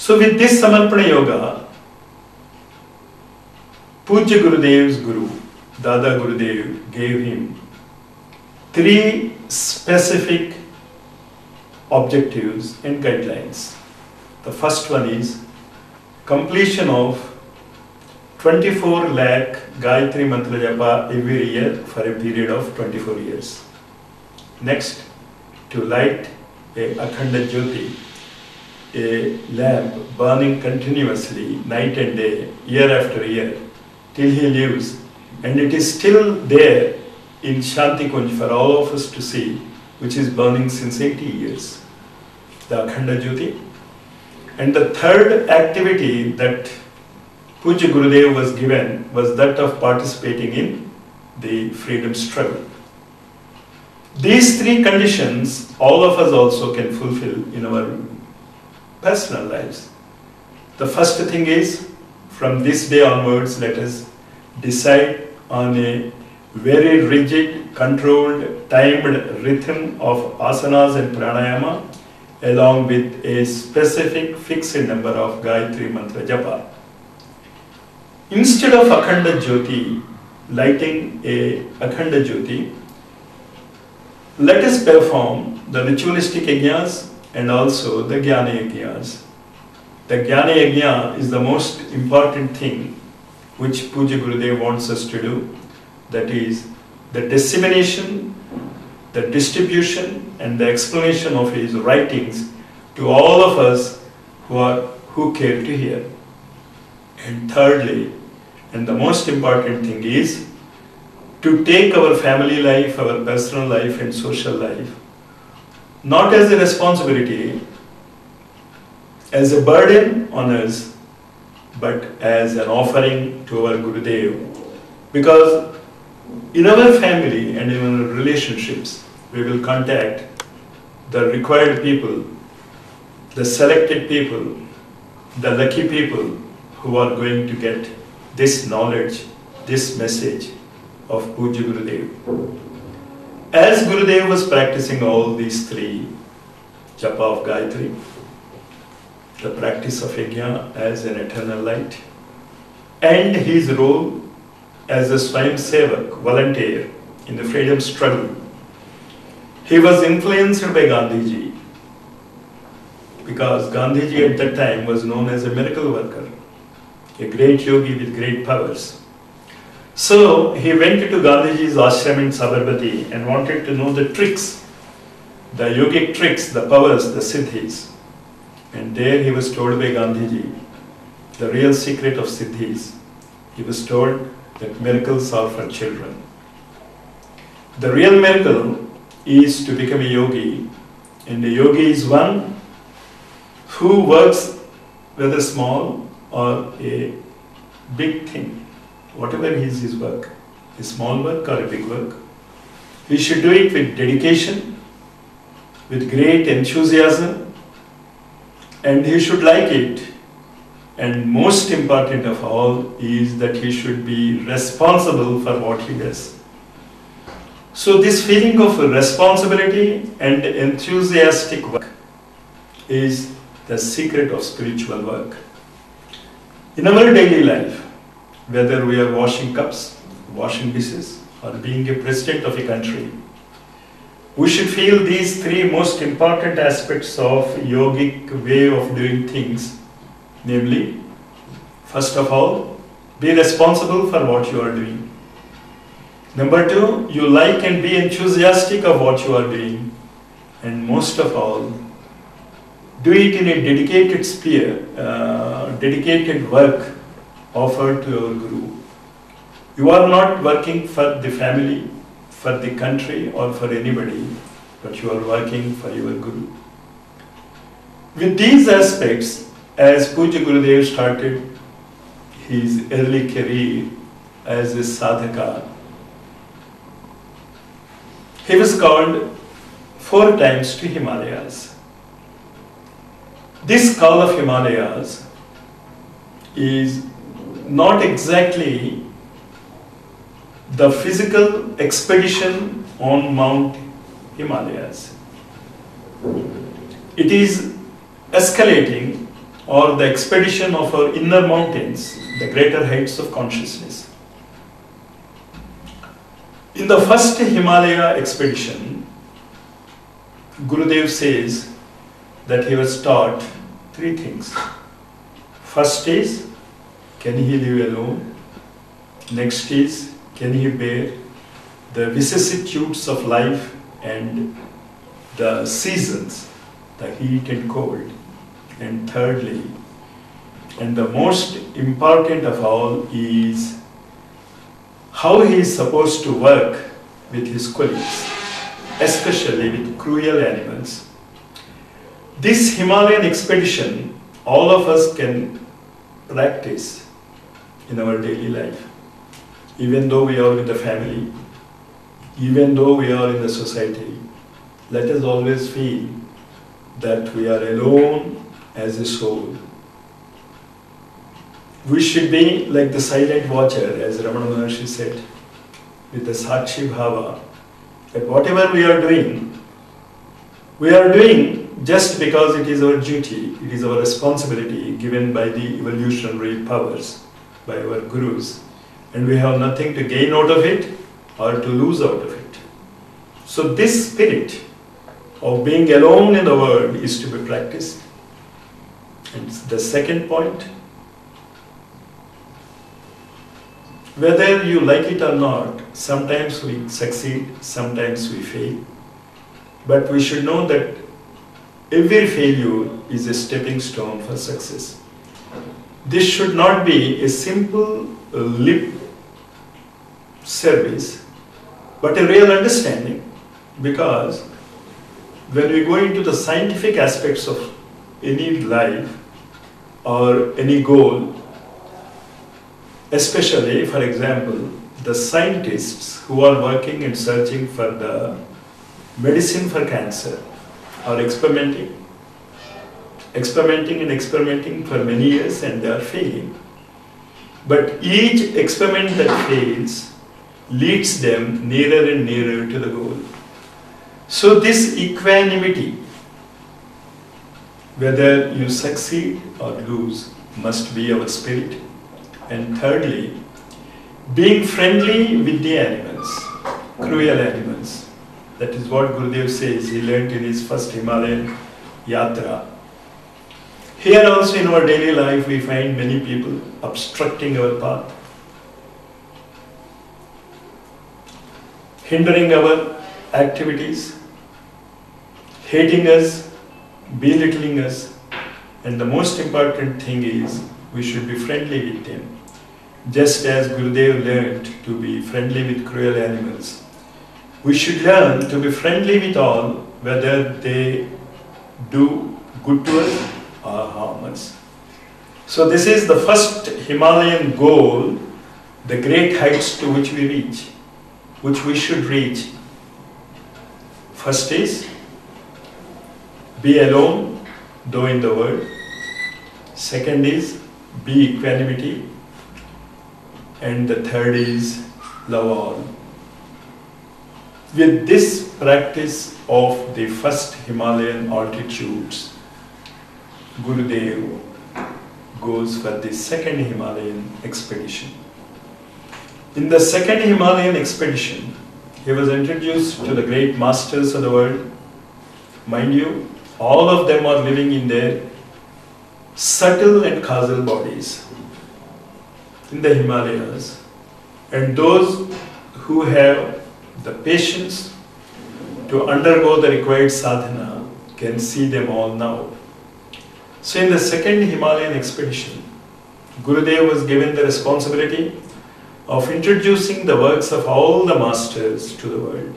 So with this Samarpana Yoga, Pujya Gurudev's Guru, Dada Gurudev, gave him 3 specific objectives and guidelines. The first one is completion of 24 lakh Gayatri Mantra Japa every year for a period of 24 years. Next, to light a Akhanda Jyoti, a lamp burning continuously night and day, year after year, till he lives, and it is still there in Shanti Kunj for all of us to see, which is burning since 80 years, the Akhanda Jyoti. And the third activity that Pujya Gurudev was given was that of participating in the freedom struggle. These 3 conditions all of us also can fulfill in our personal lives. The first thing is, from this day onwards, let us decide on a very rigid, controlled, timed rhythm of asanas and pranayama, along with a specific fixed number of Gayatri Mantra Japa. Instead of Akhanda Jyoti, lighting a Akhanda Jyoti, let us perform the ritualistic yajnas and also the Jnana yajnas. The Jnana yajna is the most important thing which Pujya Gurudev wants us to do. That is the dissemination, the distribution and the explanation of his writings to all of us who care to hear. And thirdly, and the most important thing is to take our family life, our personal life and social life not as a responsibility, as a burden on us, but as an offering to our Gurudev. Because in our family and in our relationships, we will contact the required people, the selected people, the lucky people who are going to get this knowledge, this message of Pujya Gurudev. As Gurudev was practicing all these 3, Japa of Gayatri, the practice of Yajna as an eternal light, and his role as a Swayam Sevak, volunteer in the freedom struggle, he was influenced by Gandhiji, because Gandhiji at that time was known as a miracle worker, a great yogi with great powers. So he went to Gandhiji's ashram in Sabarmati and wanted to know the tricks, the yogic tricks, the powers, the siddhis. And there he was told by Gandhiji the real secret of siddhis. He was told that miracles are for children. The real miracle is to become a yogi, and a yogi is one who works whether small or a big thing. Whatever is his work, a small work or a big work, he should do it with dedication, with great enthusiasm, and he should like it. And most important of all is that he should be responsible for what he does. So this feeling of responsibility and enthusiastic work is the secret of spiritual work. In our daily life, whether we are washing cups, washing dishes, or being a president of a country, we should feel these 3 most important aspects of yogic way of doing things. Namely, first of all, be responsible for what you are doing. Number 2, you like and be enthusiastic of what you are doing. And most of all, do it in a dedicated sphere, dedicated work offered to our Guru. You are not working for the family, for the country or for anybody, but you are working for your Guru. With these aspects, as Pujya Gurudev started his early career as a sadhaka, he was called 4 times to Himalayas. This call of Himalayas is not exactly the physical expedition on Mount Himalayas. It is escalating or the expedition of our inner mountains, the greater heights of consciousness. In the first Himalaya expedition, Gurudev says that he was taught 3 things. First is, can he live alone? Next is, can he bear the vicissitudes of life and the seasons, the heat and cold? And thirdly, and the most important of all, is how he is supposed to work with his colleagues, especially with cruel animals. This Himalayan expedition, all of us can practice in our daily life. Even though we are with the family, even though we are in the society, let us always feel that we are alone as a soul. We should be like the silent watcher, as Ramana Maharshi said, with the Sakshi Bhava, that whatever we are doing just because it is our duty, it is our responsibility given by the evolutionary powers, by our gurus, and we have nothing to gain out of it or to lose out of it. So this spirit of being alone in the world is to be practiced. And the second point, whether you like it or not, sometimes we succeed, sometimes we fail. But we should know that every failure is a stepping stone for success. This should not be a simple lip service, but a real understanding. Because when we go into the scientific aspects of any life or any goal, especially, for example, the scientists who are working and searching for the medicine for cancer are experimenting for many years, and they are failing. But each experiment that fails leads them nearer and nearer to the goal. So this equanimity, whether you succeed or lose, must be our spirit. And thirdly, being friendly with the animals, cruel animals. That is what Gurudev says he learnt in his first Himalayan yatra. Here also in our daily life we find many people obstructing our path, hindering our activities, hating us, belittling us, and the most important thing is we should be friendly with them. Just as Gurudev learned to be friendly with cruel animals, we should learn to be friendly with all, whether they do good to us or harm us. So this is the first Himalayan goal, the great heights to which we reach, which we should reach. First is, be alone, though in the world. Second is, be equanimity. And the third is, love all. With this practice of the first Himalayan altitudes, Gurudev goes for the second Himalayan expedition. In the second Himalayan expedition, he was introduced to the great masters of the world. Mind you, all of them are living in their subtle and causal bodies in the Himalayas, and those who have the patience to undergo the required sadhana can see them all now. So in the second Himalayan expedition, Gurudev was given the responsibility of introducing the works of all the masters to the world.